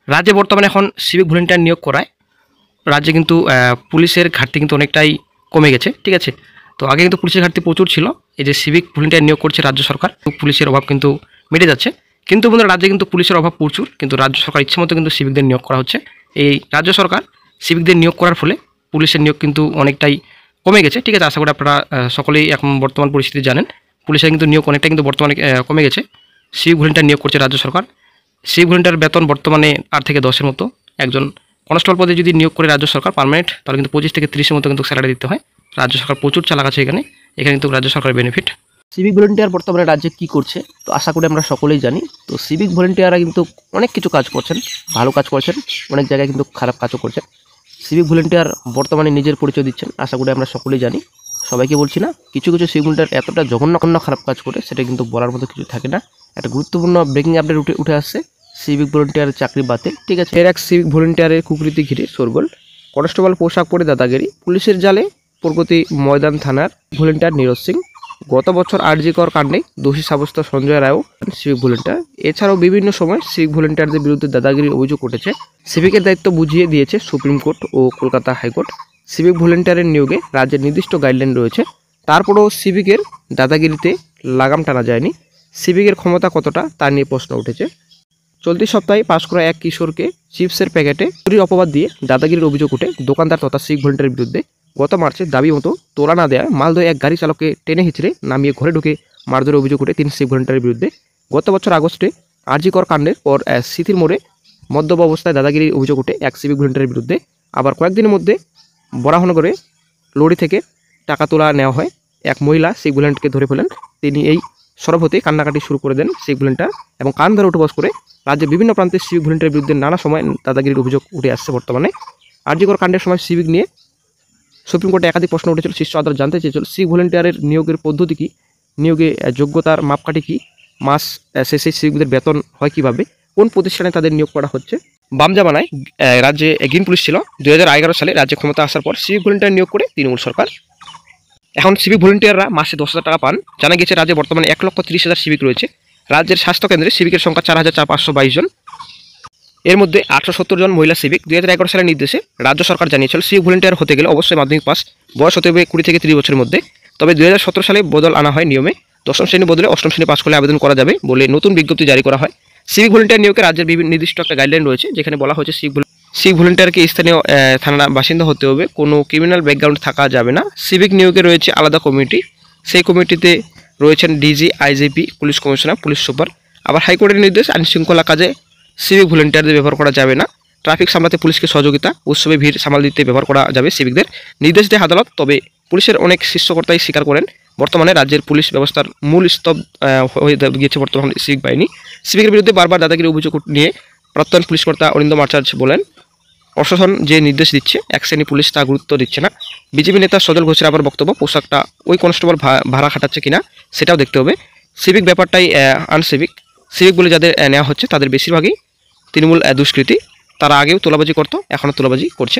রাজ্যে বর্তমানে এখন সিভিক ভলেন্টিয়ার নিয়োগ করায় রাজ্যে কিন্তু পুলিশের ঘাটতি কিন্তু অনেকটাই কমে গেছে, ঠিক আছে। তো আগে কিন্তু পুলিশের ঘাটতি প্রচুর ছিল, এই যে সিভিক ভলেন্টিয়ার নিয়োগ করছে রাজ্য সরকার, পুলিশের অভাব কিন্তু মিটে যাচ্ছে। কিন্তু বন্ধুরা রাজ্যে কিন্তু পুলিশের অভাব প্রচুর, কিন্তু রাজ্য সরকার ইচ্ছে মতো কিন্তু সিভিকদের নিয়োগ করা হচ্ছে। এই রাজ্য সরকার সিভিকদের নিয়োগ করার ফলে পুলিশের নিয়োগ কিন্তু অনেকটাই কমে গেছে, ঠিক আছে। আশা করি আপনারা সকলেই এখন বর্তমান পরিস্থিতি জানেন, পুলিশের কিন্তু নিয়োগ অনেকটা কিন্তু বর্তমানে কমে গেছে। সিভিক ভলেন্টিয়ার নিয়োগ করছে রাজ্য সরকার। সিভিক ভলেন্টিয়ার বেতন বর্তমানে 8 থেকে 10-এর মতো, একজন কনস্টেবল পদে যদি নিয়োগ করে রাজ্য সরকার পার্মানেন্ট, তাহলে কিন্তু 25 থেকে 30-এর মতো কিন্তু স্যালারি দিতে হয়। রাজ্য সরকার প্রচুর চালাক আছে এখানে কিন্তু রাজ্য সরকারের বেনিফিট। সিভিক ভলেন্টিয়ার বর্তমানে রাজ্যে কি করছে তো আশা করি আমরা সকলেই জানি। তো সিভিক ভলেন্টিয়াররা কিন্তু অনেক কিছু কাজ করছেন, ভালো কাজ করছেন, অনেক জায়গায় কিন্তু খারাপ কাজও করছেন। সিভিক ভলেন্টিয়ার বর্তমানে নিজের পরিচয় দিচ্ছেন, আশা করি আমরা সকলেই জানি। সবাইকে বলছি না, কিছু কিছু সিভিক ভলেন্টিয়ার এতটা জঘন্য খারাপ কাজ করে সেটা কিন্তু বলার মতো কিছু থাকে না। একটা গুরুত্বপূর্ণ ব্রেকিং আপডেট উঠে আসছে, সিভিক ভলেন্টিয়ারের চাকরি বাতিল, ঠিক আছে। এর এক সিভিক ভলেন্টিয়ারের কুকরীতি ঘিরে শোরগোল, কনস্টেবল পোশাক পরে দাদাগিরি, পুলিশের জালে প্রগতি ময়দান থানার ভলেন্টিয়ার নীরজ সিং। গত বছর আরজিকর কাণ্ডে দোষী সাব্যস্ত সঞ্জয় রায়ও সিভিক ভলেন্টিয়ার। এছাড়াও বিভিন্ন সময় সিভিক ভলেন্টিয়ারদের বিরুদ্ধে দাদাগিরির অভিযোগ উঠেছে। সিভিকের দায়িত্ব বুঝিয়ে দিয়েছে সুপ্রিম কোর্ট ও কলকাতা হাইকোর্ট। সিভিক ভলেন্টিয়ারের নিয়োগে রাজ্যের নির্দিষ্ট গাইডলাইন রয়েছে, তারপরেও সিভিকের দাদাগিরিতে লাগাম টানা যায়নি। সিভিকের ক্ষমতা কতটা তা নিয়ে প্রশ্ন উঠেছে। চলতি সপ্তাহে পাশ করা এক কিশোরকে চিপসের প্যাকেটে চুরির অপবাদ দিয়ে দাদাগিরির অভিযোগ উঠে দোকানদার তথা সিভিক ভলেন্টিয়ারের বিরুদ্ধে। গত মার্চে দাবি মতো তোলা না দেওয়া মালদহে এক গাড়ি চালককে টেনে হিচড়ে নামিয়ে ঘরে ঢুকে মারধরের অভিযোগ উঠে 3 সিভিক ভলেন্টিয়ারের বিরুদ্ধে। গত বছর আগস্টে আরজিকর কাণ্ডের পর স্মৃতির মোড়ে মদ্যপ অবস্থায় দাদাগিরির অভিযোগ উঠে এক সিভিক ভলেন্টিয়ারের বিরুদ্ধে। আবার কয়েকদিনের মধ্যে বরাহনগরে লরি থেকে টাকা তোলা নেওয়া হয়, এক মহিলা সিভিক ভলেন্টিয়ারকে ধরে ফেলেন। তিনি এই সরব হতে কান্নাকাটি শুরু করে দেন সিভিক ভলেন্টিয়ার এবং কান ধরে উঠে বস করে রাজ্যের বিভিন্ন প্রান্তে সিভিক ভলেন্টিয়ারের বিরুদ্ধে নানা সময় দাদাগিরির অভিযোগ উঠে আসছে। বর্তমানে আরজিকর কাণ্ডের সময় সিভিক নিয়ে সুপ্রিম কোর্টে একাধিক প্রশ্ন উঠেছিল, শীর্ষ আদালত জানতে চেয়েছিল সিভিক ভলেন্টিয়ারের নিয়োগের পদ্ধতি কী, নিয়োগে যোগ্যতার মাপকাঠি কী, মাস শেষে সিভিকদের বেতন হয় কীভাবে, কোন প্রতিষ্ঠানে তাদের নিয়োগ করা হচ্ছে। বাম জামানায় রাজ্যে গ্রিন পুলিশ ছিল, 2011 সালে রাজ্যে ক্ষমতা আসার পর সিভিক ভলেন্টিয়ার নিয়োগ করে তৃণমূল সরকার। এখন সিভিক ভলেন্টিয়াররা মাসে 10,000 টাকা পান। জানা গেছে রাজ্যে বর্তমানে 1,30,000 সিভিক রয়েছে। রাজ্যের স্বাস্থ্যকেন্দ্রে সিভিকের সংখ্যা 4,522 জন, এর মধ্যে 870 জন মহিলা সিভিক। 2011 সালের নির্দেশে রাজ্য সরকার জানিয়েছিল সিভিক ভলেন্টিয়ার হতে গেলে অবশ্যই মাধ্যমিক পাস, বয়স হতে হবে 20 থেকে 30 বছরের মধ্যে। তবে 2017 সালে বদল আনা হয় নিয়মে, 10ম শ্রেণী বদলে 8ম শ্রেণী পাস করলে আবেদন করা যাবে বলে নতুন বিজ্ঞপ্তি জারি করা হয়। সিভিক ভলেন্টিয়ার নিয়োগে রাজ্যের বিভিন্ন নির্দিষ্ট একটা গাইডলাইন রয়েছে, যেখানে বলা হয়েছে সিভিক ভলেন্টিয়ারকে স্থানীয় থানার বাসিন্দা হতে হবে, কোনো ক্রিমিনাল ব্যাকগ্রাউন্ড থাকা যাবে না। সিভিক নিয়োগে রয়েছে আলাদা কমিটি, সেই কমিটিতে রয়েছেন DG, IGP, police commissioner, police super. আবার হাইকোর্টের নির্দেশ, আইনশৃঙ্খলা কাজে সিভিক ভলেন্টিয়ারদের ব্যবহার করা যাবে না। ট্রাফিক সামলাতে পুলিশকে সহযোগিতা, উৎসবে ভিড় সামাল দিতে ব্যবহার করা যাবে সিভিকদের, নির্দেশ দেয় আদালত। তবে পুলিশের অনেক শীর্ষকর্তাই স্বীকার করেন বর্তমানে রাজ্যের পুলিশ ব্যবস্থার মূল স্তব হয়ে গিয়েছে বর্তমানে সিভিক বাহিনী। সিভিকের বিরুদ্ধে বারবার দাদাগিরির অভিযোগ নিয়ে প্রাক্তন পুলিশ কর্তা অরিন্দম আচার্য বলেন, প্রশাসন যে নির্দেশ দিচ্ছে এক শ্রেণী পুলিশ তা গুরুত্ব দিচ্ছে না। বিজেপি নেতা সজল ঘোষের আবার বক্তব্য, পোশাকটা ওই কনস্টেবল ভাড়া খাটাচ্ছে কিনা সেটাও দেখতে হবে। সিভিক ব্যাপারটাই আনসিভিক। সিভিক বলে যাদের নেওয়া হচ্ছে তাদের বেশিরভাগই তৃণমূল দুষ্কৃতী, তারা আগেও তোলাবাজি করতো, এখনও তোলাবাজি করছে।